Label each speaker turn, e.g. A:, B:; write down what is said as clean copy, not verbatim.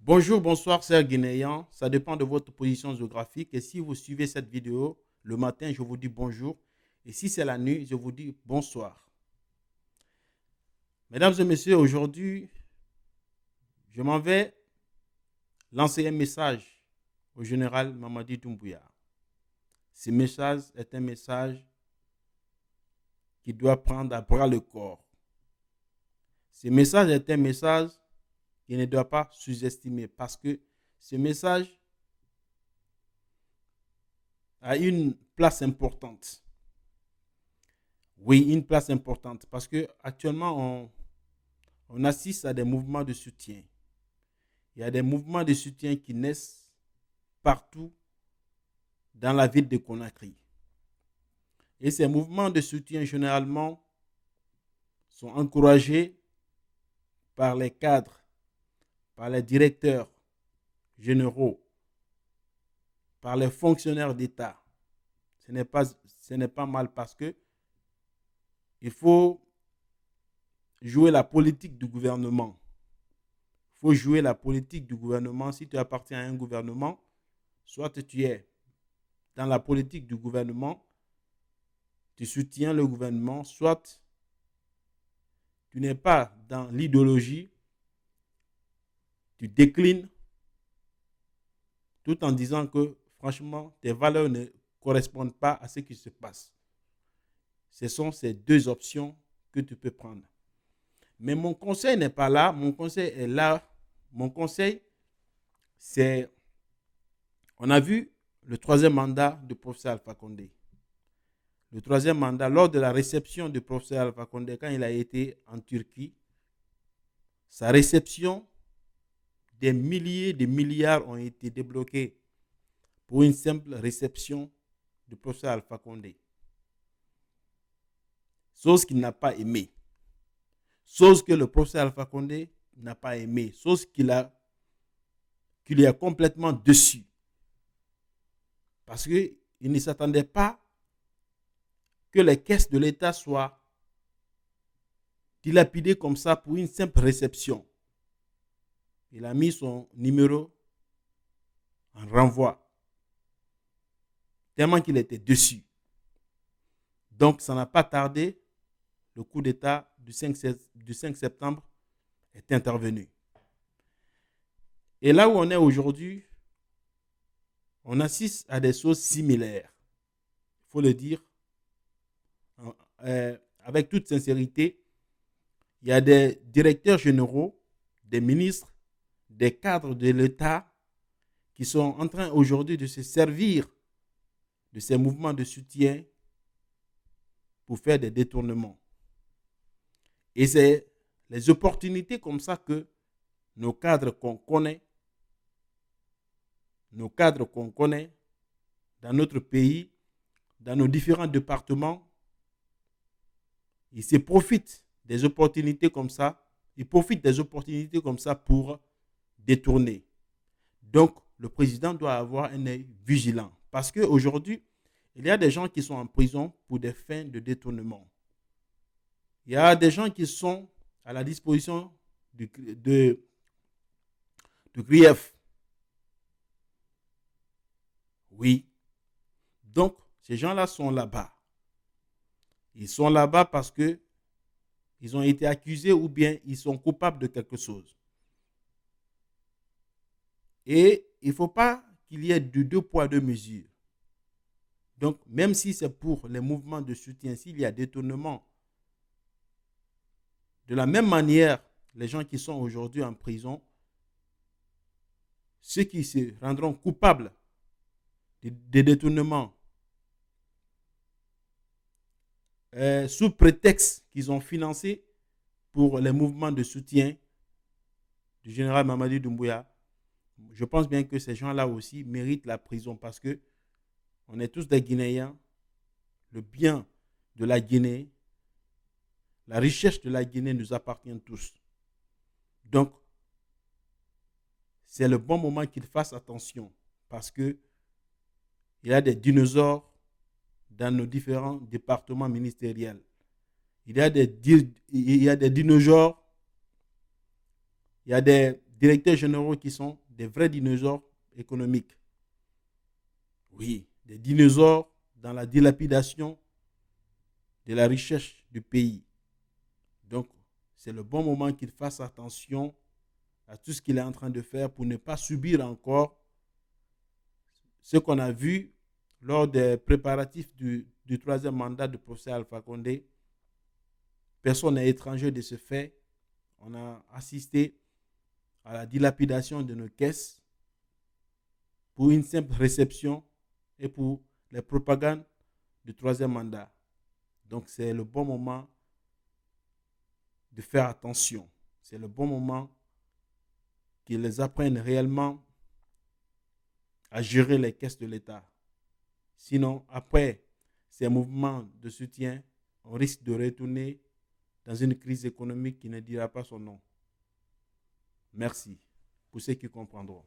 A: Bonjour, bonsoir, chers Guinéens. Ça dépend de votre position géographique. Et si vous suivez cette vidéo le matin, je vous dis bonjour. Et si c'est la nuit, je vous dis bonsoir. Mesdames et messieurs, aujourd'hui, je m'en vais lancer un message au général Mamadi Doumbouya. Ce message est un message qui doit prendre à bras le corps. Ce message est un message qui ne doit pas sous-estimer parce que ce message a une place importante. Oui, une place importante parce que actuellement on assiste à des mouvements de soutien. Il y a des mouvements de soutien qui naissent partout dans la ville de Conakry. Et ces mouvements de soutien, généralement, sont encouragés par les cadres, par les directeurs généraux, par les fonctionnaires d'État. Ce n'est pas mal parce que il faut jouer la politique du gouvernement. Il faut jouer la politique du gouvernement. Si tu appartiens à un gouvernement, soit tu es dans la politique du gouvernement, tu soutiens le gouvernement, soit tu n'es pas dans l'idéologie, tu déclines tout en disant que franchement, tes valeurs ne correspondent pas à ce qui se passe. Ce sont ces deux options que tu peux prendre. Mais mon conseil n'est pas là, mon conseil est là. Mon conseil, c'est, on a vu le troisième mandat du professeur Alpha Condé. Le troisième mandat, lors de la réception du professeur Alpha Condé, quand il a été en Turquie, sa réception, des milliers de milliards ont été débloqués pour une simple réception du professeur Alpha Condé. Chose qu'il n'a pas aimé. Chose que le professeur Alpha Condé n'a pas aimé. Chose qu'il lui a complètement déçu. Parce qu'il ne s'attendait pas que les caisses de l'État soient dilapidées comme ça pour une simple réception. Il a mis son numéro en renvoi, tellement qu'il était déçu. Donc, ça n'a pas tardé, le coup d'État du 5 septembre est intervenu. Et là où on est aujourd'hui, on assiste à des choses similaires. Il faut le dire avec toute sincérité. Il y a des directeurs généraux, des ministres, des cadres de l'État qui sont en train aujourd'hui de se servir de ces mouvements de soutien pour faire des détournements. Et c'est les opportunités comme ça que nos cadres qu'on connaît dans notre pays, dans nos différents départements, ils se profitent des opportunités comme ça. Ils profitent des opportunités comme ça pour détourner. Donc, le président doit avoir un œil vigilant. Parce qu'aujourd'hui, il y a des gens qui sont en prison pour des fins de détournement. Il y a des gens qui sont à la disposition du grief. Oui. Donc, ces gens-là sont là-bas. Ils sont là-bas parce que ils ont été accusés ou bien ils sont coupables de quelque chose. Et il ne faut pas qu'il y ait de deux poids, deux mesures. Donc, même si c'est pour les mouvements de soutien, s'il y a détournement, de la même manière, les gens qui sont aujourd'hui en prison, ceux qui se rendront coupables des détournements, sous prétexte qu'ils ont financé pour les mouvements de soutien du général Mamadi Doumbouya, je pense bien que ces gens-là aussi méritent la prison parce que on est tous des Guinéens. Le bien de la Guinée, la richesse de la Guinée nous appartient tous. Donc, c'est le bon moment qu'ils fassent attention parce que il y a des dinosaures dans nos différents départements ministériels. Il y a des dinosaures, il y a des directeurs généraux qui sont des vrais dinosaures économiques. Oui, des dinosaures dans la dilapidation de la richesse du pays. Donc, c'est le bon moment qu'il fasse attention à tout ce qu'il est en train de faire pour ne pas subir encore ce qu'on a vu lors des préparatifs du troisième mandat du professeur Alpha Condé. Personne n'est étranger de ce fait. On a assisté à la dilapidation de nos caisses pour une simple réception et pour les propagandes du troisième mandat. Donc, c'est le bon moment de faire attention. C'est le bon moment qu'ils apprennent réellement à gérer les caisses de l'État. Sinon, après ces mouvements de soutien, on risque de retourner dans une crise économique qui ne dira pas son nom. Merci pour ceux qui comprendront.